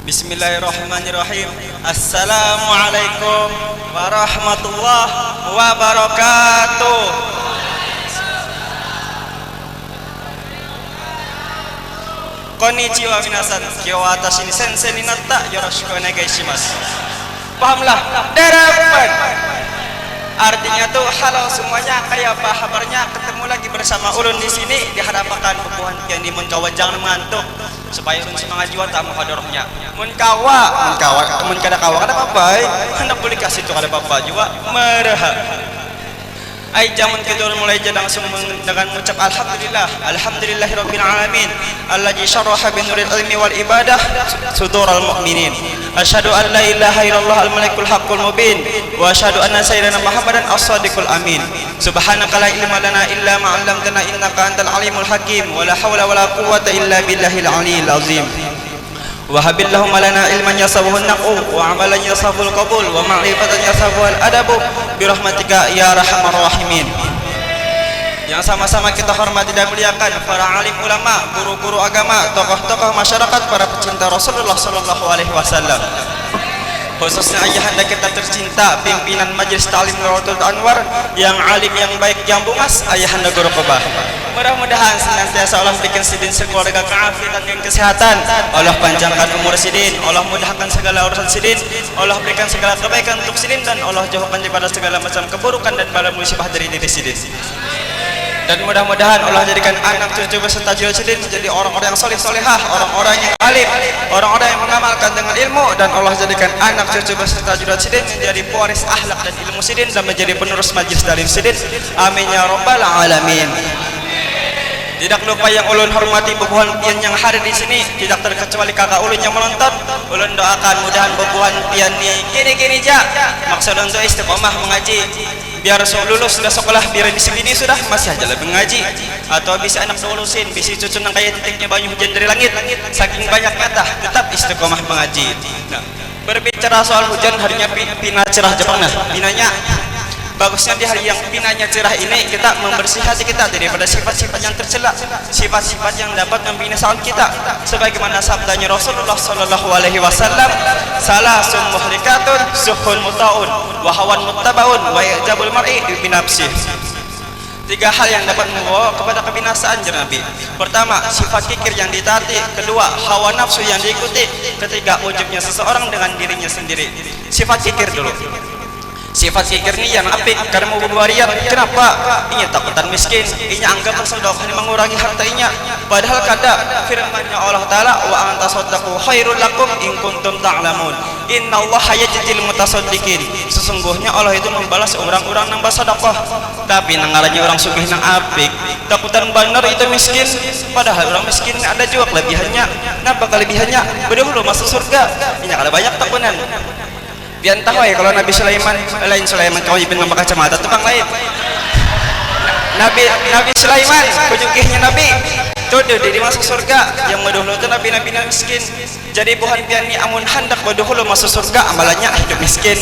Bismillahirrahmanirrahim. Assalamualaikum warahmatullahi wabarakatuh. Konnichiwa minasan. Kyo wa watashi ni sensei ni natta. Yoroshiku onegai shimasu. Pahamlah? Derapan. Artinya tuh halo semuanya, kayak apa kabarnya? Ketemu lagi bersama ulun di sini di hadapan bubuhan yang di munkawa jangan mengantuk supaya ulun semangat jiwa tamu hadorohnya. Munkawa kada kawa kada apa? Hendak boleh kasih tuh kada apa juga meraha. Ai jaman kedua mulai jadi langsung dengan mengucap alhamdulillahirabbil alamin allazi syaraha bi nuril ilmi wal ibadah sudural mu'minin. Asyhadu an la ilaha illallah al malikul haqqul mubin wa asyhadu anna sayyidina muhammadan as-sadiqul amin. Subhanaka la ilma lana illa ma 'allamtana innaka antal alimul hakim wa la haula wa la quwwata illa billahil aliyyil azim. Wahabillahum lana ilman yasabuhun naqu wa amalan yasabul qabul wa ma'rifatan yasabul adabu birahmatika ya arhamar rahimin. Yang sama-sama kita hormati dan muliakan para alim ulama, guru-guru agama, tokoh-tokoh masyarakat, para pecinta Rasulullah sallallahu alaihi wasallam. Khususnya ayahanda kita tercinta, pimpinan Majelis Ta'lim Nurul Anwar, yang alim, yang baik, yang bungas, ayahanda Guru Qobah. Mudah-mudahan senantiasa Allah berikan sidin sekeluarga keafiatan dan kesehatan. Allah panjangkan umur sidin, Allah mudahkan segala urusan sidin, Allah berikan segala kebaikan untuk sidin, dan Allah jauhkan daripada segala macam keburukan dan bala musibah dari diri sidin. Dan mudah-mudahan Allah jadikan anak cucu beserta jiwa sidin menjadi orang-orang yang soleh solehah, orang-orang yang alim, orang-orang yang mengamalkan dengan ilmu, dan Allah jadikan anak cucu beserta jiwa sidin menjadi pewaris akhlak dan ilmu sidin dan menjadi penerus majelis taklim sidin. Amin ya rabbal alamin. Tidak lupa yang ulun hormati bubuhan pian yang hadir di sini, tidak terkecuali kakak ulun yang menonton. Ulun doakan mudahan bubuhan pian ni gini-gini ja. Maksud untuk istiqomah mengaji, biar lulus sudah sekolah, biar di sini sudah masih aja lebih mengaji, atau bisa anak lulusin, bisa cucu nang kayak titiknya banyu hujan dari langit, saking banyaknya tetap istiqomah mengaji. Nah, berbicara soal hujan, harinya pina cerah Jepang, nah pinanya bagusnya di hari yang pinanya cerah ini kita membersih hati kita daripada sifat-sifat yang tercela, sifat-sifat yang dapat membinasakan kita, sebagaimana sabdanya Rasulullah sallallahu alaihi wasallam, salasun muhlikatun suhun mutaun wa hawan muttabaun wa yajabul mar'i bi nafsih. Tiga hal yang dapat membawa kepada kebinasaan Nabi. Pertama, sifat kikir yang ditaati. Kedua, hawa nafsu yang diikuti. Ketiga, ujubnya seseorang dengan dirinya sendiri. Sifat kikir dulu. Sifat kikir ini yang apik karena mau berwarian. Kenapa? Inya takutan miskin, inya anggap bersedekah mengurangi hartanya, padahal kada firman-Nya Allah Taala, wa antasaddaqu khairul lakum in kuntum ta'lamun innallaha yajzil mutasaddiqin. Sesungguhnya Allah itu membalas orang-orang yang bersedekah. Tapi nangaranya orang sugih nang apik, takutan benar itu miskin, padahal orang miskin ada juga kelebihannya. Napa kelebihannya? Berdahulu masuk surga, inya kada banyak takunan. Biar tahu ya kalau Nabi Sulaiman, lain Sulaiman kau ibn membaca kacamata tukang lain. Nabi Sulaiman, kujukihnya Nabi, tuh dia masuk surga. Yang berdahulu itu nabi-nabi miskin. Jadi bukan pian ni amun hendak berdahulu masuk surga, amalannya hidup miskin.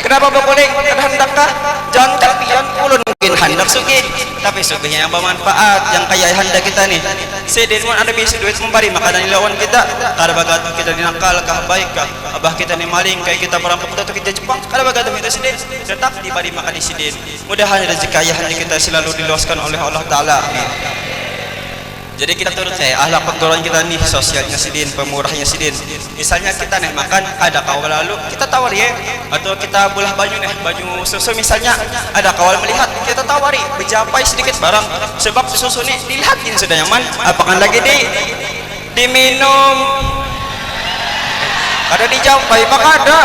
Kenapa boleh hendakkah? Jangan pian ulun mungkin hendak sugih, tapi sugihnya yang bermanfaat, yang kaya hendak kita nih. Sedin mun ada bisa duit memberi makanan lawan kita, kada bagat kita dinakal kah baik kah, abah kita ni maling kayak kita perampok atau kita Jepang, kada bagat kita sedin, tetap diberi makan di sidin. Mudahan rezeki kaya kita selalu diluaskan oleh Allah Taala. Amin. Jadi kita turut saya ahlak penggoran kita nih, sosialnya sidin, pemurahnya sidin. Misalnya kita nih makan ada kawal lalu kita tawari ya, atau kita belah baju nih, baju susu misalnya ada kawal melihat, kita tawari bejapai sedikit barang, sebab susu nih dilihatin sudah nyaman, apakah lagi diminum, ada dijapai maka ada.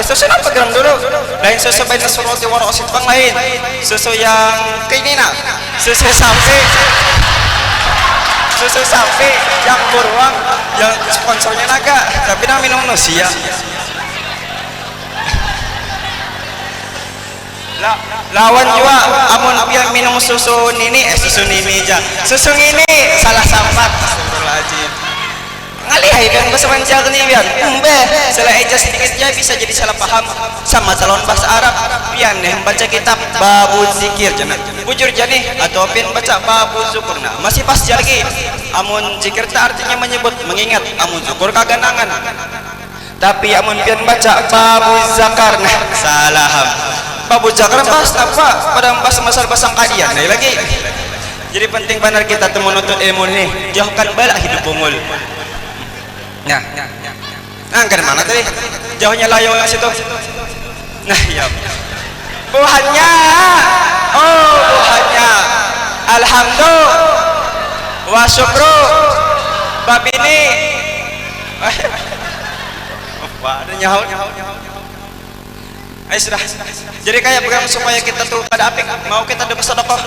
Susu apa gerang dulu? Lain susu bayi nasurati warosit bang lain, susu yang kayak ini nak, susu sapi yang beruang, yang sponsornya naga, tapi nak minum manusia. Lawan juga, amun yang minum susu ini aja, susu ini salah sampat. Astagfirullahaladzim. Ngalihai kan bahasa Manjak nih biar setelah eja sedikit ya bisa jadi salah paham sama calon bahasa Arab pian nih baca kitab babu zikir jangan bujur jani atau pian baca babu zukur nah masih pas lagi amun zikir tak artinya menyebut mengingat amun zukur kaganangan tapi amun pian baca babu zakar nah salaham babu zakar bahas apa pada bahasa masal basang kadian nah lagi jadi penting benar kita tuh menuntut ilmu ini jauhkan balak hidup bungul nah angkat mana tadi jauhnya layo yang situ nah ya buahnya oh buahnya alhamdulillah wa syukru bab ini ada nyaho ayo sudah jadi kayak begitu supaya kita tuh pada apik mau kita ada bersedekah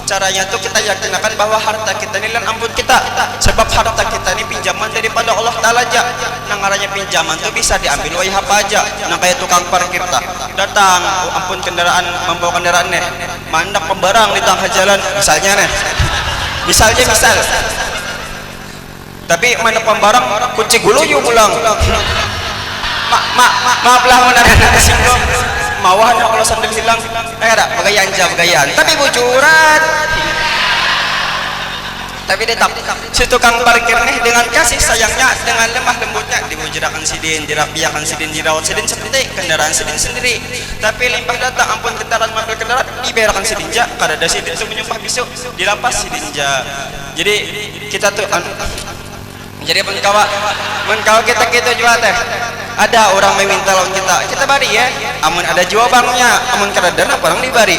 caranya tuh kita yakinkan bahwa harta kita ini lan ampun kita sebab harta kita ini pinjaman daripada Allah Ta'ala aja nang arahnya pinjaman tuh bisa diambil wai apa aja nang kayak tukang parkir tak datang ampun kendaraan membawa kendaraan nih mandak pembarang di tengah jalan misalnya misal tapi mana pembarang kunci guluyu pulang maaflah menandakan kesinggung mawahan kalau sandal hilang ada bagayaan tapi bujuran tapi tetap si tukang parkir nih dengan kasih sayangnya dengan lemah lembutnya dimujurakan sidin dirapiakan sidin dirawat sidin seperti kendaraan sidin sendiri tapi limpah datang ampun kendaraan mobil kendaraan diberakan sidin ja kada ada sidin itu menyumpah bisu dilapas sidin ja jadi kita tuh jadi menkawa kita gitu juga teh ada orang meminta lawan kita bari ya amun ada jual banknya amun kada dana orang dibari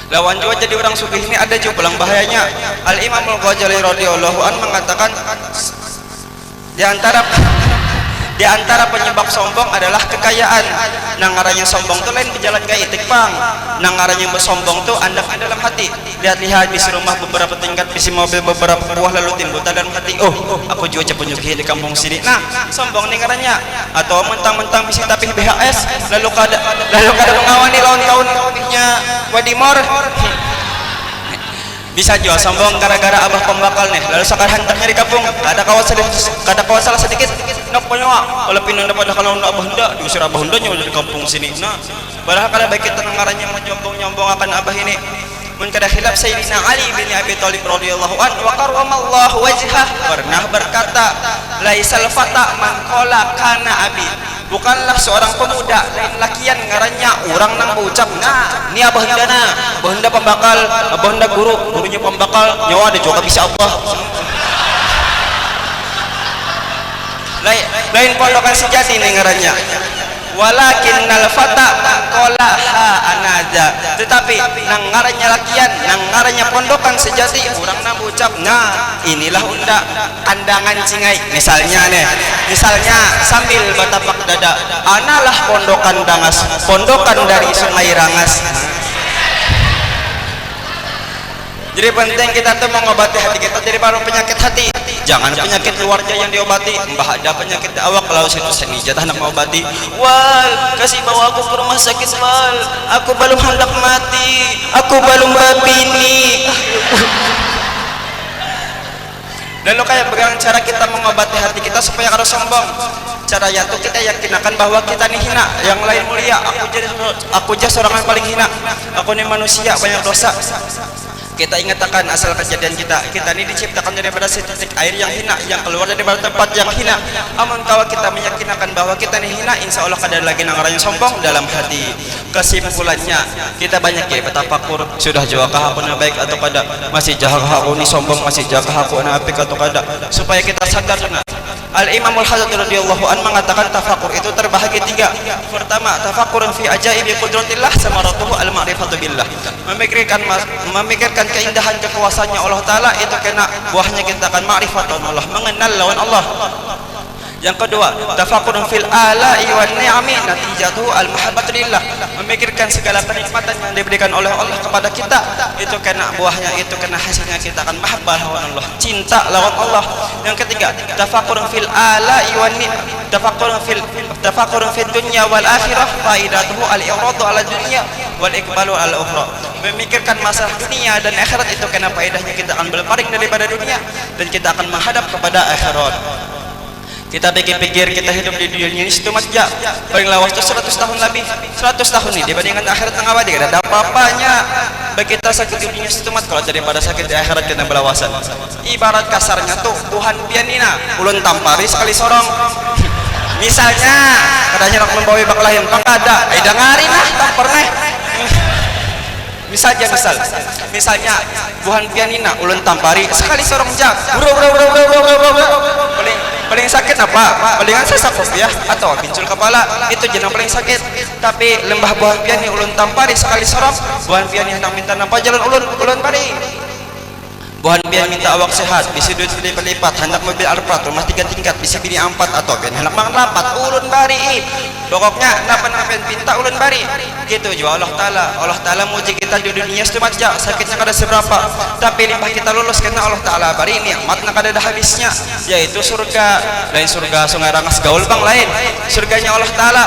lawan jual jadi orang sugih ini ada juga pulang bahayanya Al-Imam Al-Ghazali radhiyallahu an mengatakan di antara penyebab sombong adalah kekayaan nang ngaranya sombong tuh lain berjalan gaya tikpang nang ngaranya bersombong tuh anda dalam hati lihat-lihat bisi rumah beberapa tingkat bisi mobil beberapa buah lalu timbul dalam hati oh aku juga penyugi di kampung sini nah sombong nih ngaranya atau mentang-mentang bisi tapih BHS lalu kada mengawani lawan kawan-kawannya wadimor bisa jual sombong gara-gara abah pembakal nih lalu sakar hantarnya di kampung kada kawan salah sedikit nak penyawa kalau pindah pada kalau nak abah hendak diusir abah hendaknya di kampung sini nah padahal kalau baik kita ngaranya menyombong akan abah ini mun kada khilaf Sayyidina Ali bin Abi Thalib radhiyallahu anhu wa karramallahu wajhah pernah berkata laisal fata man qala kana abi bukanlah seorang pemuda lain lakian ngarannya orang nang berucap nah ini abah henda pembakal abah henda gurunya pembakal nyawa ada juga bisa apa lain pondokan sejati nih ngarannya walakinnal fata qala ha anaza tetapi nang ngarannya lakian nang ngarannya pondokan sejati orang nang ucap nah inilah unda kandangan cingai misalnya sambil batapak dada analah pondokan dangas pondokan dari Sungai Rangas jadi penting kita tuh mengobati hati kita dari baru penyakit hati jangan penyakit luarnya yang diobati mbah ada penyakit awak kalau situ seni jatah nak mengobati wal kasih bawa aku ke rumah sakit wal aku belum hendak mati aku belum berbini lalu kayak bagaimana cara kita mengobati hati kita supaya kada sombong caranya tuh kita yakinakan bahwa kita nih hina yang lain mulia aku jadi seorang yang paling hina aku nih manusia banyak dosa kita ingatkan asal kejadian kita ini diciptakan daripada setitik air yang hina yang keluar daripada tempat yang hina amun kawa kita meyakinkan bahwa kita ini hina insya Allah kada lagi nangaranya sombong dalam hati kesimpulannya kita banyak ya bertafakur sudah jawakah aku baik atau kada masih jahakah aku ini sombong masih jahakah aku apik atau kada supaya kita sadar Al-Imam Al-Ghazali radhiyallahu an mengatakan tafakur itu terbahagi tiga pertama tafakurun fi ajaibi qudratillah samaratuhu al-ma'rifatu billah memikirkan keindahan kekuasaannya Allah Ta'ala itu kena buahnya kita akan ma'rifat Allah mengenal lawan Allah yang kedua tafakurun fil ala'i wan ni'ami natijatuhu al-mahabbatu lillah memikirkan segala kenikmatan yang diberikan oleh Allah kepada kita itu kena buahnya itu kena hasilnya kita akan mahabbah lawan Allah cinta lawan Allah yang ketiga tafakurun fil ala'i wan ni'ami tafakurun fil dunya wal akhirah faidatuhu al-iradu ala dunya wal iqbalu ala ukhra memikirkan masalah dunia dan akhirat itu kena faedahnya kita akan berpaling daripada dunia dan kita akan menghadap kepada akhirat Kita pikir-pikir kita hidup di dunia ini itu aja paling lawas tuh 100 tahun lebih, 100 tahun nih dibandingkan akhirat yang abadi gak ada apa-apanya. Bagi kita sakit di dunia itu kalau daripada sakit di akhirat kita belawasan. Ibarat kasarnya tuh Tuhan pianina ulun tampari sekali sorong. Misalnya katanya nak membawa baklahin pangada, dengarin lah tampar nih. Misalnya Tuhan pianina ulun tampari sekali sorong jak. Paling sakit apa? Palingan sesak ya atau pincul kepala itu jenang paling sakit. Tapi lembah buah piani ulun tampari sekali sorong, buah piani hendak minta nampak jalan ulun pari. Buhan pian minta awak sehat, bisi duit berlipat, hendak mobil Alphard, rumah 3 tingkat, bisi bini 4 atau pian hendak mangan rapat, ulun bari. Pokoknya napan pinta ulun bari. Gitu juga Allah Taala muji kita di dunia setempat sakitnya kada seberapa, tapi limpah kita lulus karena Allah Taala bari nikmatnya kada ada habisnya, yaitu surga. Lain surga sungai rangas gaul bang lain, surganya Allah Taala.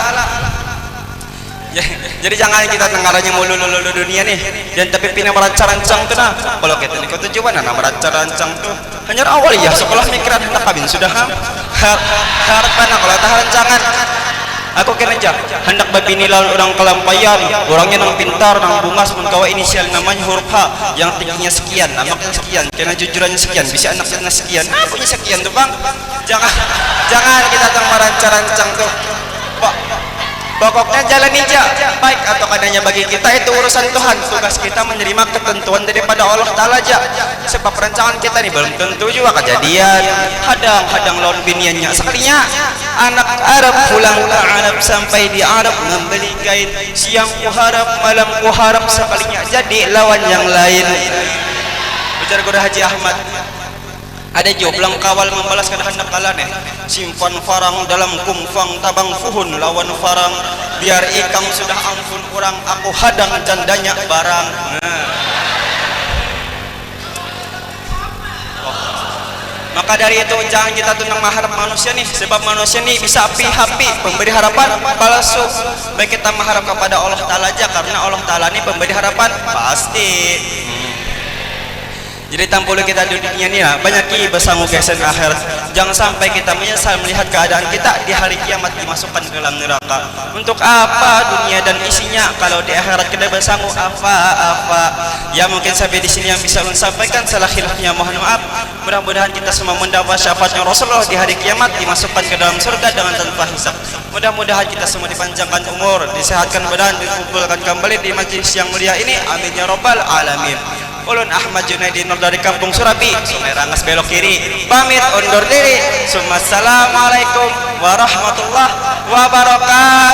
Jadi jangan kita tenggaranya mulu dunia nih, dan tapi pina merancang-rancang tuh nah. Kalau kita nih kau tujuan nah merancang-rancang tuh hanya awal ya sekolah mikiran hendak kabin sudah harapan kalau tak rancangan. Aku kena aja hendak babini lawan orang kelampayan, orangnya nang pintar nang bungas pun kawa inisial namanya huruf H yang tingginya sekian, anaknya sekian, kena jujurannya sekian, bisa anaknya sekian, punya sekian tuh bang. Jangan kita teng merancang-rancang tuh. Pokoknya jalan aja baik atau kadangnya bagi kita itu urusan Tuhan. Tugas kita menerima ketentuan daripada Allah Ta'ala aja. Sebab perancangan kita nih belum tentu juga kejadian. Hadang lawan biniannya sekalinya anak Arab pulang ke Arab sampai di Arab membeli kain, siang ku harap malam ku harap sekalinya jadi lawan yang lain. Ujar Guru Haji Ahmad, ada joblang kawal membalas hendak kalah nih, simpan farang dalam kumfang tabang fuhun lawan farang, biar ikang sudah ampun orang aku hadang jandanya barang. Maka dari itu jangan kita tunang mengharap manusia nih, sebab manusia nih bisa api-api pemberi harapan palsu. Baik kita mengharap kepada Allah Ta'ala aja, karena Allah Ta'ala ini pemberi harapan pasti. Jadi tampul kita di dunia ini ya, banyak bersanggup kesan akhir. Jangan sampai kita menyesal melihat keadaan kita di hari kiamat dimasukkan ke dalam neraka. Untuk apa dunia dan isinya kalau di akhirat kita bersanggup apa-apa? Ya mungkin sampai di sini yang bisa saya sampaikan, salah khilafnya mohon maaf. Mudah-mudahan kita semua mendapat syafaatnya Rasulullah di hari kiamat dimasukkan ke dalam surga dengan tanpa hisab. Mudah-mudahan kita semua dipanjangkan umur, disehatkan badan, dikumpulkan kembali di majlis yang mulia ini. Amin ya rabbal alamin. Ulun Ahmad Junaidi Nur dari Kampung Surabi, Sungai Rangas belok kiri, pamit undur diri. Assalamualaikum warahmatullahi wabarakatuh.